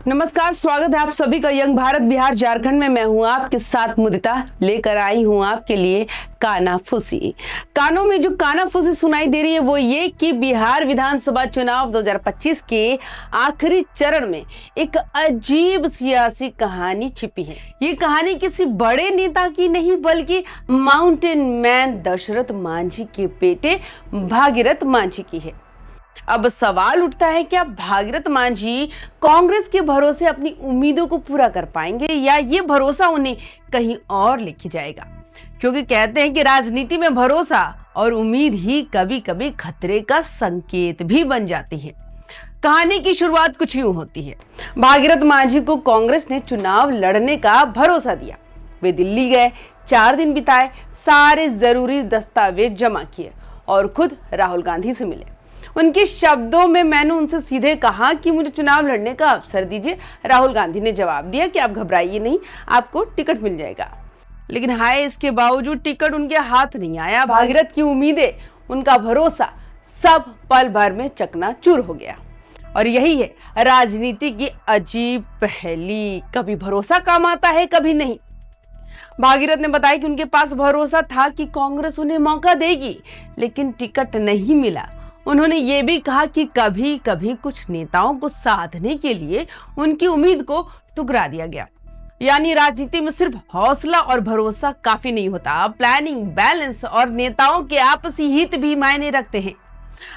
नमस्कार, स्वागत है आप सभी का यंग भारत बिहार झारखंड में। मैं हूं आपके साथ मुदिता, लेकर आई हूं आपके लिए कानाफूसी। कानों में जो कानाफूसी सुनाई दे रही है वो ये कि बिहार विधानसभा चुनाव 2025 के आखिरी चरण में एक अजीब सियासी कहानी छिपी है। ये कहानी किसी बड़े नेता की नहीं बल्कि माउंटेन मैन दशरथ मांझी के बेटे भागीरथ मांझी की है। अब सवाल उठता है, क्या भागीरथ मांझी कांग्रेस के भरोसे अपनी उम्मीदों को पूरा कर पाएंगे या ये भरोसा उन्हें कहीं और लेके जाएगा? क्योंकि कहते हैं कि राजनीति में भरोसा और उम्मीद ही कभी कभी खतरे का संकेत भी बन जाती है। कहानी की शुरुआत कुछ यूं होती है। भागीरथ मांझी को कांग्रेस ने चुनाव लड़ने का भरोसा दिया। वे दिल्ली गए, 4 दिन बिताए, सारे जरूरी दस्तावेज जमा किए और खुद राहुल गांधी से मिले। उनके शब्दों में मैंने उनसे सीधे कहा कि मुझे चुनाव लड़ने का अवसर दीजिए। राहुल गांधी ने जवाब दिया कि आप घबराइए नहीं, आपको टिकट मिल जाएगा। लेकिन हाय, इसके बावजूद टिकट उनके हाथ नहीं आया। भागीरथ की उम्मीदें, उनका भरोसा सब पल भर में चकनाचूर हो गया। और यही है राजनीति की अजीब पहेली, कभी भरोसा काम आता है, कभी नहीं। भागीरथ ने बताया कि उनके पास भरोसा था कि कांग्रेस उन्हें मौका देगी, लेकिन टिकट नहीं मिला। उन्होंने ये भी कहा कि कभी कभी कुछ नेताओं को साधने के लिए उनकी उम्मीद को ठुकरा दिया गया। यानी राजनीति में सिर्फ हौसला और भरोसा काफी नहीं होता, प्लानिंग, बैलेंस और नेताओं के आपसी हित भी मायने रखते हैं।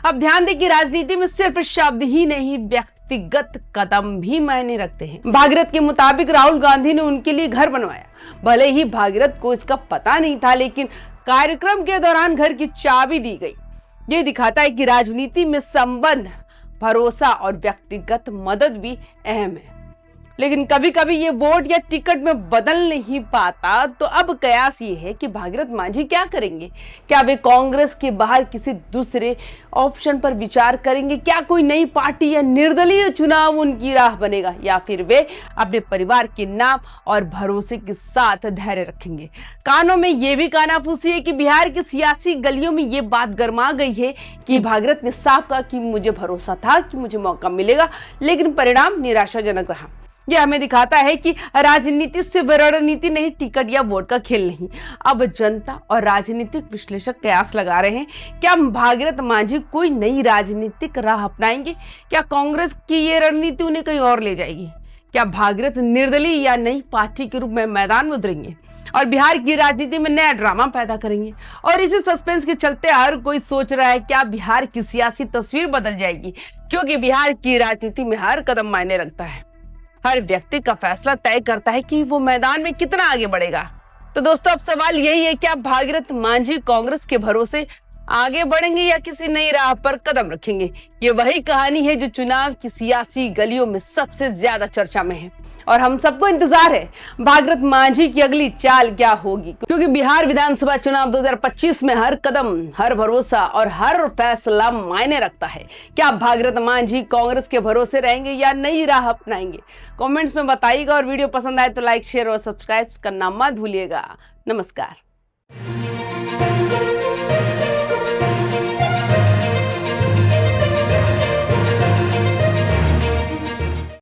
अब ध्यान दें कि राजनीति में सिर्फ शब्द ही नहीं, व्यक्तिगत कदम भी मायने रखते हैं। भागीरथ के मुताबिक राहुल गांधी ने उनके लिए घर बनवाया। भले ही भागीरथ को इसका पता नहीं था, लेकिन कार्यक्रम के दौरान घर की चाबी दी गई। ये दिखाता है कि राजनीति में संबंध, भरोसा और व्यक्तिगत मदद भी अहम है। लेकिन कभी कभी ये वोट या टिकट में बदल नहीं पाता। तो अब कयास ये है कि भागीरथ मांझी क्या करेंगे? क्या वे कांग्रेस के बाहर किसी दूसरे ऑप्शन पर विचार करेंगे? क्या कोई नई पार्टी या निर्दलीय चुनाव उनकी राह बनेगा? या फिर वे अपने परिवार के नाम और भरोसे के साथ धैर्य रखेंगे? कानों में ये भी कानाफूसी है कि बिहार की सियासी गलियों में ये बात गर्मा गई है कि भागीरथ ने साफ कहा कि मुझे भरोसा था कि मुझे मौका मिलेगा, लेकिन परिणाम निराशाजनक रहा। यह हमें दिखाता है कि राजनीति सिर्फ रणनीति नहीं, टिकट या वोट का खेल नहीं। अब जनता और राजनीतिक विश्लेषक कयास लगा रहे हैं, क्या भागीरथ मांझी कोई नई राजनीतिक राह अपनाएंगे? क्या कांग्रेस की ये रणनीति उन्हें कहीं और ले जाएगी? क्या भागीरथ निर्दलीय या नई पार्टी के रूप में मैदान में उतरेंगे और बिहार की राजनीति में नया ड्रामा पैदा करेंगे? और इसी सस्पेंस के चलते हर कोई सोच रहा है, क्या बिहार की सियासी तस्वीर बदल जाएगी? क्योंकि बिहार की राजनीति में हर कदम मायने रखता है। हर व्यक्ति का फैसला तय करता है कि वो मैदान में कितना आगे बढ़ेगा। तो दोस्तों, अब सवाल यही है, क्या भागीरथ मांझी कांग्रेस के भरोसे आगे बढ़ेंगे या किसी नई राह पर कदम रखेंगे? ये वही कहानी है जो चुनाव की सियासी गलियों में सबसे ज्यादा चर्चा में है और हम सबको इंतजार है भागीरथ मांझी की अगली चाल क्या होगी। क्योंकि बिहार विधानसभा चुनाव 2025 में हर कदम, हर भरोसा और हर फैसला मायने रखता है। क्या भागीरथ मांझी कांग्रेस के भरोसे रहेंगे या नई राह अपनाएंगे? कमेंट्स में बताइएगा और वीडियो पसंद आए तो लाइक, शेयर और सब्सक्राइब करना मत भूलिएगा। नमस्कार।